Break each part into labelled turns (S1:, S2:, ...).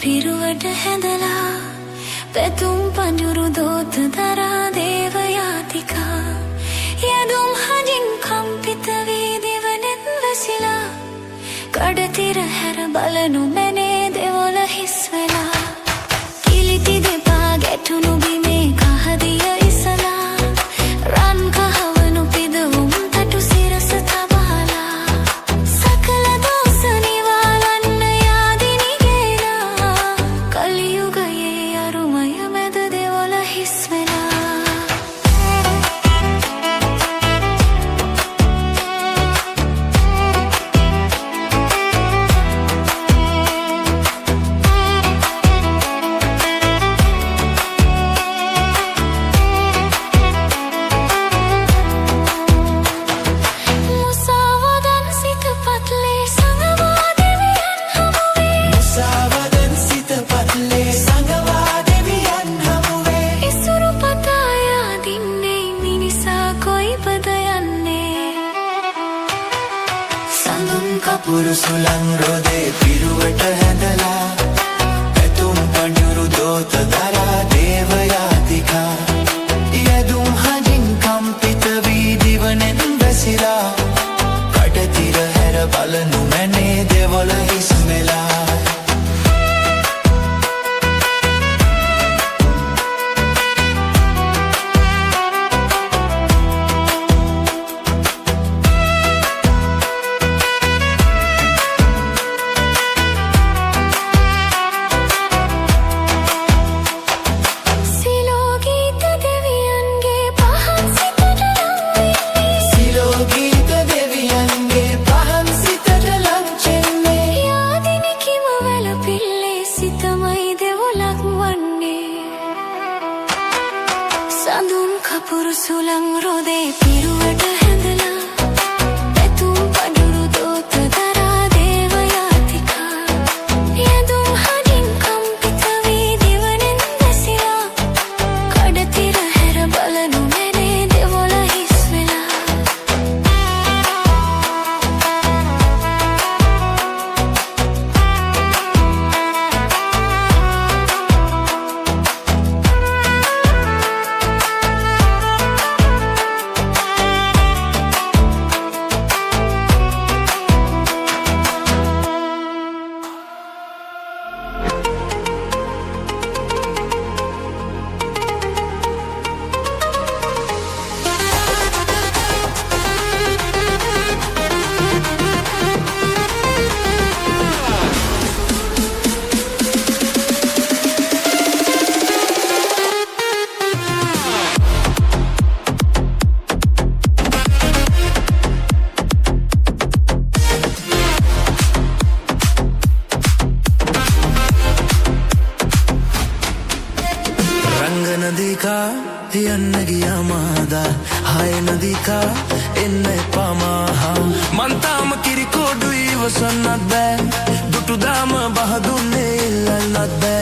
S1: පිරුවට හැඳලා පැතුම් පඳුරු දෝත දරා දේව යාතිකා යදුම් හදින් කම්පිත වී දෙවනෙත් වැසිලා කඩතිර හැර බලනු මැනේ දෙවොල හිස් වෙලා කිලිටි දෙපා ගැටුණු බිමේ කහදිය ඉසලා රන් කහවනු පිදවුම් තටු සිරස තබාලා සකල දෝස නිවාලන්න යාදිනි ගේලා කලියුගයේ අරුමය මැද දෙවොල හිස් වෙලා
S2: කපුරු සුළං රොදේ පිරුවට හැඳලා පැතුම් පඳුරු දෝත දරා දේවයාතිකා යදුම් හදින් කම්පිත වී දිවනෙන් වැසිලා කඩතිර හැර බලනු මැනේ දෙවොල හිස් වෙලා
S1: සඳුන් කපුරු සුළං රොදේ පිරුවට හැඳලා පැතුම් පඳුරු දෝත දරා දේවයාතිකා යදුම් හදින් කම්පිත වී දිවනෙන් වැසිලා කඩතිර හැර බලනු මැනේ දෙවොල හිස් වෙලා
S2: नदी का यन्न गया मादा हाय नदी का इन पामा मंताम किरी कोडु इवसन्नत बे दुटु दाम बहदुन्ने इल्लन्नत बे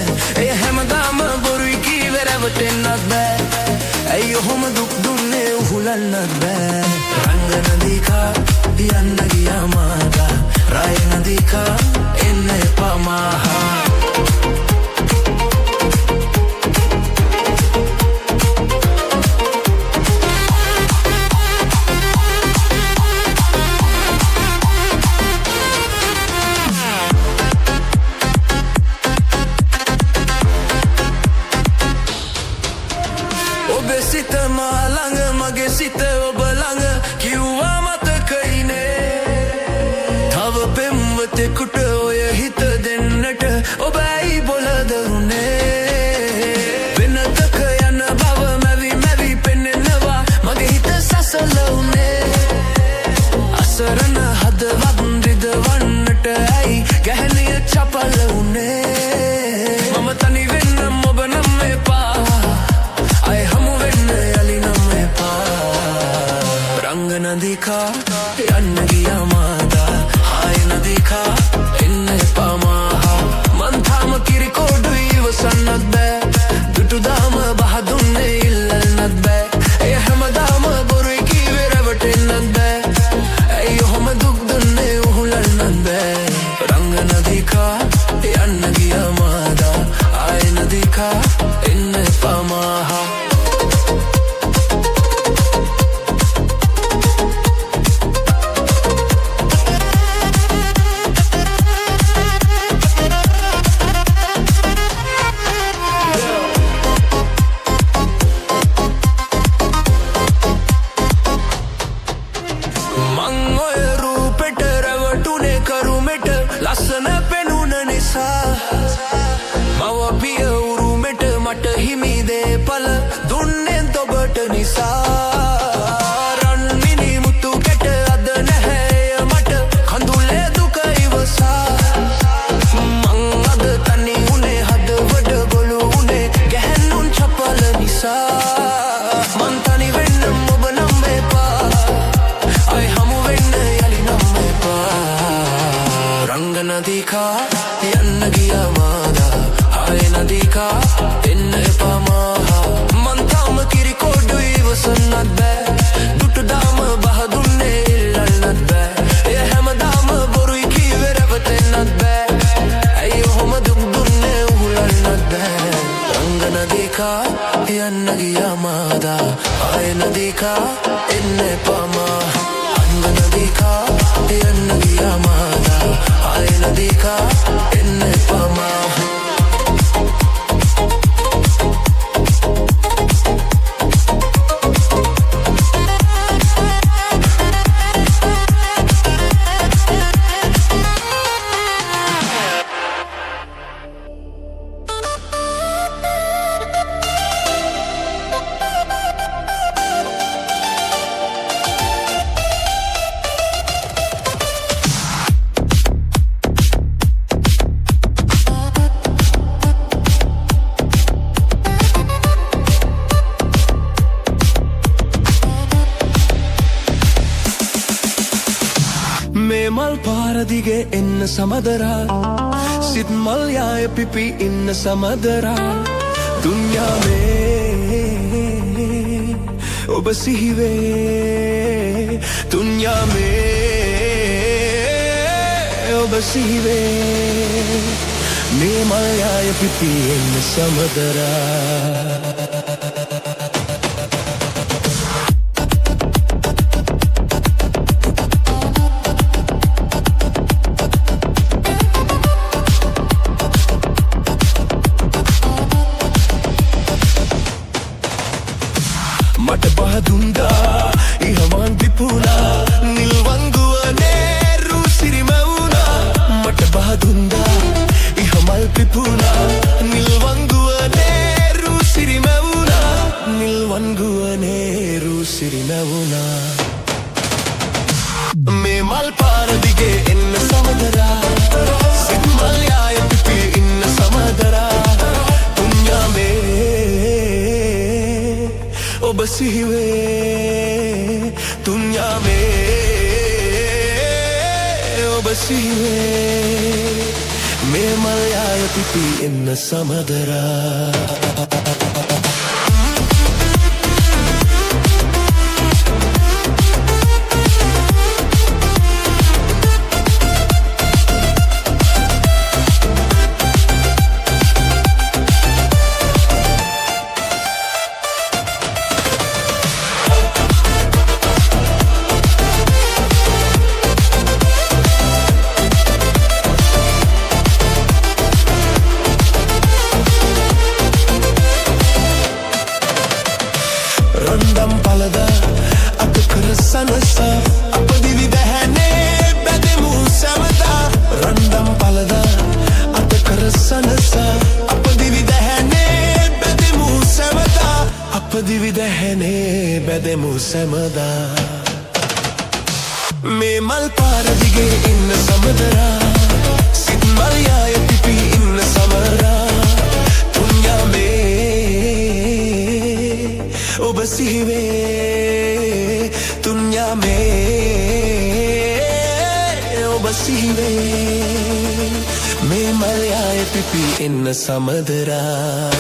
S2: ए हेमदाम बोरुई की वेरवटेन्नत बे अय्यो हम दुख दुन्ने उहुलन्नत बे रंग नदी का यन्न गया मादा राय नदी का इन पामा සිත මාළඟ මගේ සිත ඔබ ළඟ කිව්වා මතකයිනේ තව පෙම්වතෙකුට ඔය හිත දෙන්නට ඔබ ඇයි බොලද උනේ වෙනතක යන බව මැවි මැවි පෙනෙනවා මගේ හිත සසල උනේ අසරණ හදවත් රිදවන්නට ඇයි ගැහණිය චපල උනේ මම තනි වෙන්නම් ඔබ නම් එපා आए हम वेन्ने अली नम्मे पा रंग नदी का यन्न गया मादा हाय नदी का इन्ने पामा मंथाम किरी कोडु इवसन्नत बे दुटु दाम बहदुन्ने इल्लन्नत बे ए हमदाम बोरुई की वेरवटेन्नत बे अय्यो हम दुख दुन्ने उहुलन्नत बे रंग नदी का यन्न गया मादा आय नदी का इन्ने पामा ලස්සන පෙනුන නිසා මව පිය උරුමෙට මට හිමි දේපල දුන්නේ ඔබට නිසා රන්මිනි මුතු කැට අද නැහැ මට කඳුලේ දුක ඉවසා මං අද තනි උනේ හදවත ගොළු උනේ ගැහණුන් චපල නිසා මං තනි වෙන්නම් ඔබ නම් එපා අය හමු වෙන්න යලි නම් එපා रंग नदी का यन्न गया मादा हाय नदी का इन पामा मंथाम किरी कोडु इवसन्नत बे दुटु दाम बहदुन्ने इल्लन्नत बे ए हेमदाम बोरुई की nadika enne pama anga nadika enna giyamada ay nadika enne pama මේ මල් පාර දිගේ එන්න සමදරා සිත් මල් යාය පිපි ඉන්න සමදරා දුන්යා මේ ඔබ සිහිවේ දුන්යා මේ ඔබ සිහිවේ මේ මල් යාය පිපි ඉන්න සමදරා මට බහදුන්දා ඉහවන් විපුණා නිල්වංගුවනේ රුසිරිමවුණා මට බහදුන්දා ඉහමල් පිපුණා නිල්වංගුවනේ රුසිරිමවුණා නිල්වංගුවනේ රුසිරිමවුණා මේ මල් පාර දිගේ එන්න සමදරා සිත් මල් යාය පිපි ඉන්න සමදරා දුන්යා මේ ඔබ සිහිවේ දුන්යා මේ ඔබ සිහිවේ මේ මල් යාය පිපි එන්න සමදරා රන්දම් පලද අත කර සනස අප දිවි බැහැනේ බැදෙමු සැමදා රන්දම් පලද අත කර සනස අප දිවි දැහැනේ බැදෙමු සැමදා අප දිවි දැහැනේ බැදෙමු සැමදා මේ මල් පාර දිගේ ඉන්න සමදරා සිත් මල් යාය පිපි ඉන්න සමරා දුන්යා මේ ඔබ සිහිවේ දුන්යා මේ ඔබ සිහිවේ මේ මල් යාය පිපි එන්න සමදරා